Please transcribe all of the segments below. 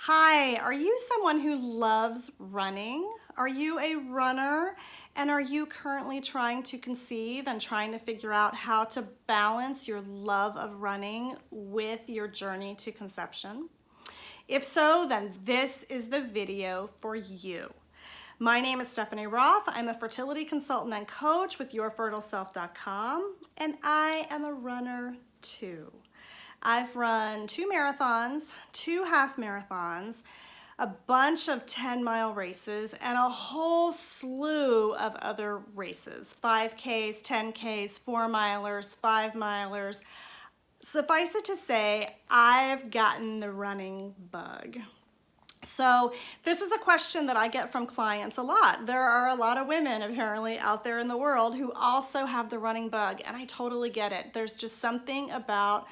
Hi, are you someone who loves running? Are you a runner? And are you currently trying to conceive and trying to figure out how to balance your love of running with your journey to conception? If so, then this is the video for you. My name is Stephanie Roth. I'm a fertility consultant and coach with yourfertileself.com, and I am a runner too. I've run 2 marathons, 2 half marathons, a bunch of 10-mile races, and a whole slew of other races, 5Ks, 10Ks, 4-milers, 5-milers. Suffice it to say, I've gotten the running bug. So this is a question that I get from clients a lot. There are a lot of women apparently out there in the world who also have the running bug, and I totally get it. There's just something about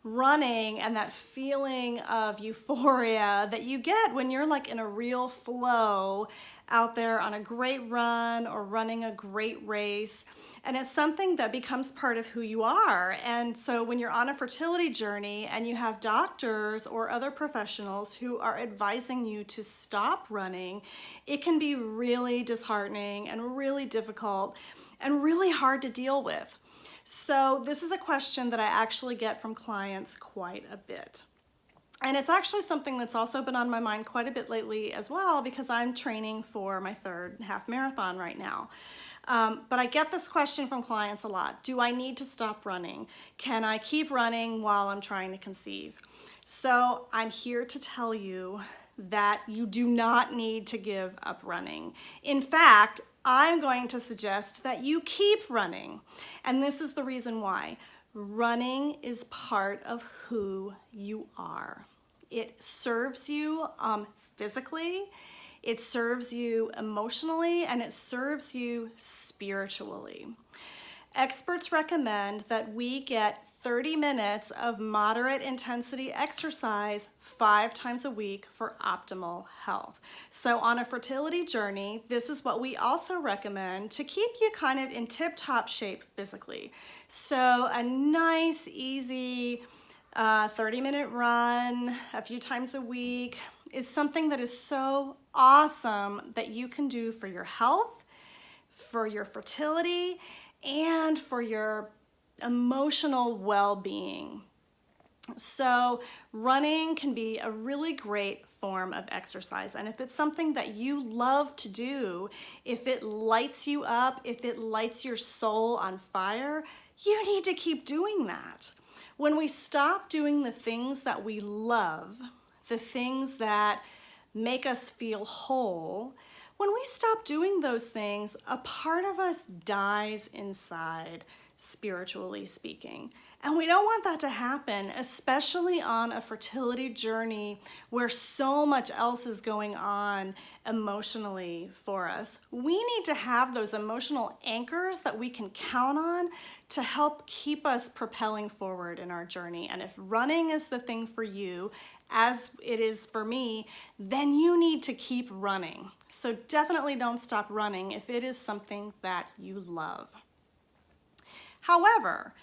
running and that feeling of euphoria that you get when you're like in a real flow out there on a great run or running a great race. And it's something that becomes part of who you are. And so when you're on a fertility journey and you have doctors or other professionals who are advising you to stop running, it can be really disheartening and really difficult and really hard to deal with. So this is a question that I actually get from clients quite a bit. And it's actually something that's also been on my mind quite a bit lately as well, because I'm training for my 3rd half marathon right now. But I get this question from clients a lot. Do I need to stop running? Can I keep running while I'm trying to conceive? So I'm here to tell you that you do not need to give up running. In fact, I'm going to suggest that you keep running. And this is the reason why. Running is part of who you are. It serves you physically, it serves you emotionally, and it serves you spiritually. Experts recommend that we get 30 minutes of moderate intensity exercise 5 times a week for optimal health. So on a fertility journey, this is what we also recommend to keep you kind of in tip-top shape physically. So a nice, easy 30-minute run a few times a week is something that is so awesome that you can do for your health, for your fertility, and for your emotional well-being. So running can be a really great form of exercise, and if it's something that you love to do, if it lights you up, if it lights your soul on fire, you need to keep doing that. When we stop doing the things that we love, the things that make us feel whole, when we stop doing those things, a part of us dies inside, spiritually speaking. And we don't want that to happen, especially on a fertility journey where so much else is going on emotionally for us. We need to have those emotional anchors that we can count on to help keep us propelling forward in our journey. And if running is the thing for you, as it is for me, then you need to keep running. So definitely don't stop running if it is something that you love. However,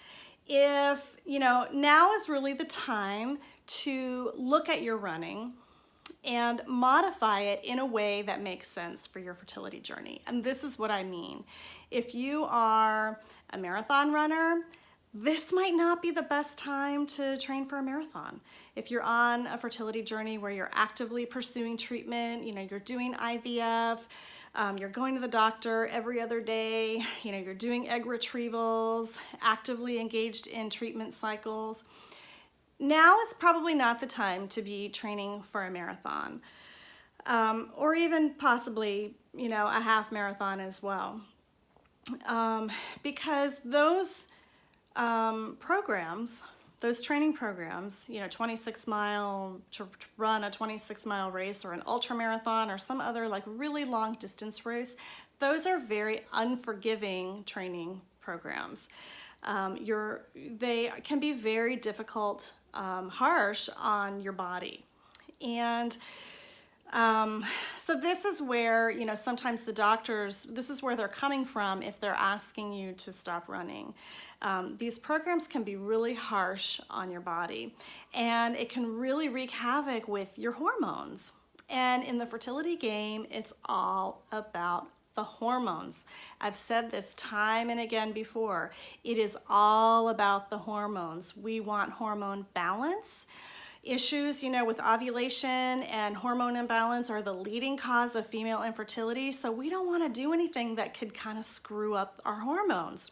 if, now is really the time to look at your running and modify it in a way that makes sense for your fertility journey. And this is what I mean. If you are a marathon runner, this might not be the best time to train for a marathon. If you're on a fertility journey where you're actively pursuing treatment, you're doing IVF, you're going to the doctor every other day, you're doing egg retrievals, actively engaged in treatment cycles, now is probably not the time to be training for a marathon, or even possibly, a half marathon as well. Because those programs, those training programs, 26-mile, to run a 26-mile race or an ultra marathon or some other like really long distance race, those are very unforgiving training programs. They can be very difficult, harsh on your body. And So this is where, sometimes the doctors, this is where they're coming from if they're asking you to stop running. These programs can be really harsh on your body, and it can really wreak havoc with your hormones. And in the fertility game, it's all about the hormones. I've said this time and again before. It is all about the hormones. We want hormone balance. Issues, with ovulation and hormone imbalance are the leading cause of female infertility. So we don't want to do anything that could kind of screw up our hormones.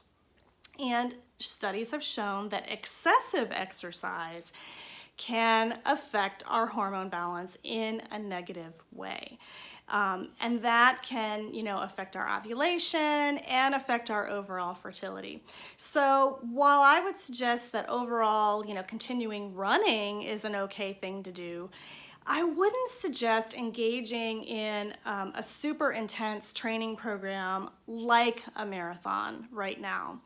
And studies have shown that excessive exercise can affect our hormone balance in a negative way. And that can, affect our ovulation and affect our overall fertility. So while I would suggest that overall, continuing running is an okay thing to do, I wouldn't suggest engaging in a super intense training program like a marathon right now,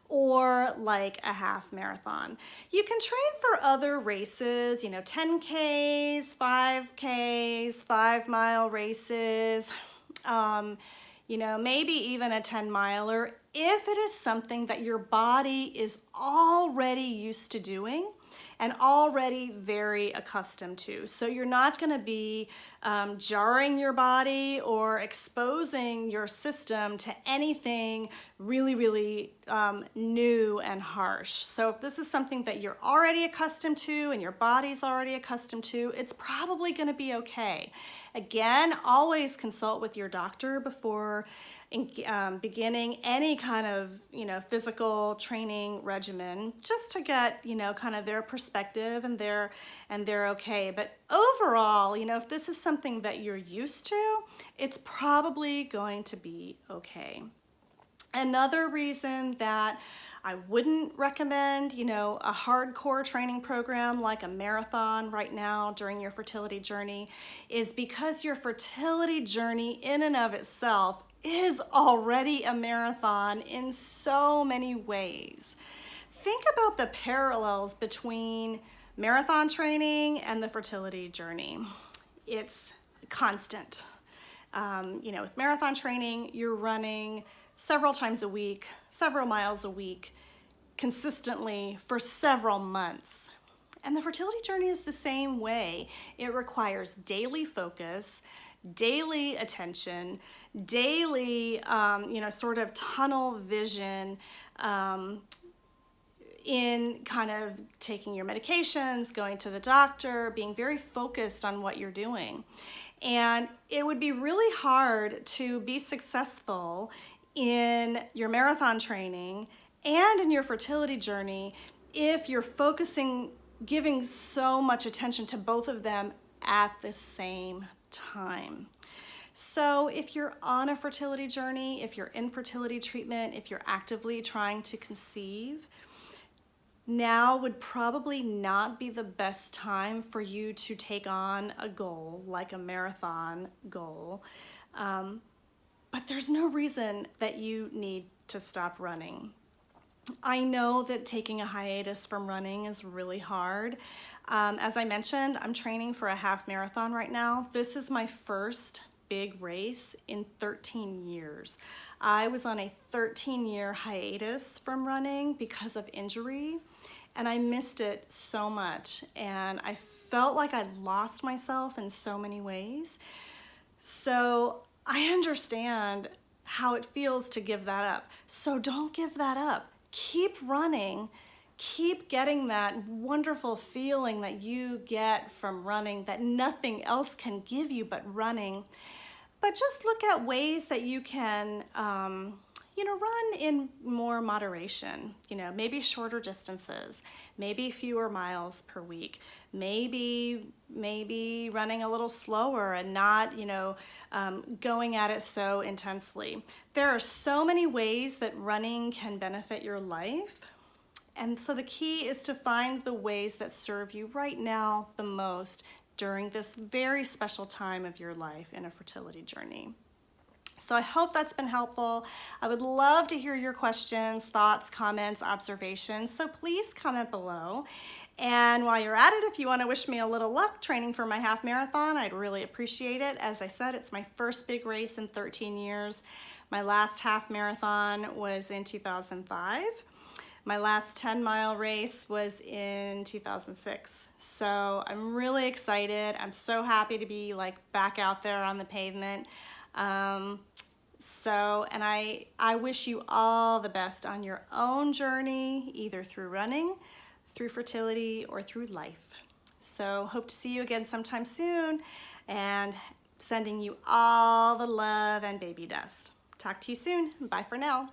or like a half marathon. You can train for other races, 10Ks, 5Ks, 5-mile races, maybe even a 10-miler if it is something that your body is already used to doing and already very accustomed to. So you're not going to be jarring your body or exposing your system to anything really, really new and harsh. So if this is something that you're already accustomed to and your body's already accustomed to, it's probably going to be okay. Again, always consult with your doctor before beginning any kind of physical training regimen, just to get kind of their perspective and they're okay. But overall, if this is something that you're used to, it's probably going to be okay. Another reason that I wouldn't recommend, a hardcore training program like a marathon right now during your fertility journey is because your fertility journey in and of itself is already a marathon in so many ways. Think about the parallels between marathon training and the fertility journey. It's constant. With marathon training, you're running several times a week, several miles a week, consistently for several months. And the fertility journey is the same way. It requires daily focus, daily attention, daily, sort of tunnel vision in kind of taking your medications, going to the doctor, being very focused on what you're doing. And it would be really hard to be successful in your marathon training and in your fertility journey if you're giving so much attention to both of them at the same time. So if you're on a fertility journey, if you're in fertility treatment, if you're actively trying to conceive, now would probably not be the best time for you to take on a goal like a marathon goal. But there's no reason that you need to stop running. I know that taking a hiatus from running is really hard. As I mentioned, I'm training for a half marathon right now. This is my first big race in 13 years. I was on a 13-year hiatus from running because of injury, and I missed it so much, and I felt like I lost myself in so many ways. So I understand how it feels to give that up. So don't give that up. Keep running. Keep getting that wonderful feeling that you get from running that nothing else can give you but running. But just look at ways that you can, run in more moderation. Maybe shorter distances, maybe fewer miles per week, maybe running a little slower and not, going at it so intensely. There are so many ways that running can benefit your life. And so the key is to find the ways that serve you right now the most during this very special time of your life in a fertility journey. So I hope that's been helpful. I would love to hear your questions, thoughts, comments, observations. So please comment below. And while you're at it, if you want to wish me a little luck training for my half marathon, I'd really appreciate it. As I said, it's my first big race in 13 years. My last half marathon was in 2005. My last 10-mile race was in 2006. So I'm really excited. I'm so happy to be like back out there on the pavement. And I wish you all the best on your own journey, either through running, through fertility, or through life. So hope to see you again sometime soon, and sending you all the love and baby dust. Talk to you soon. Bye for now.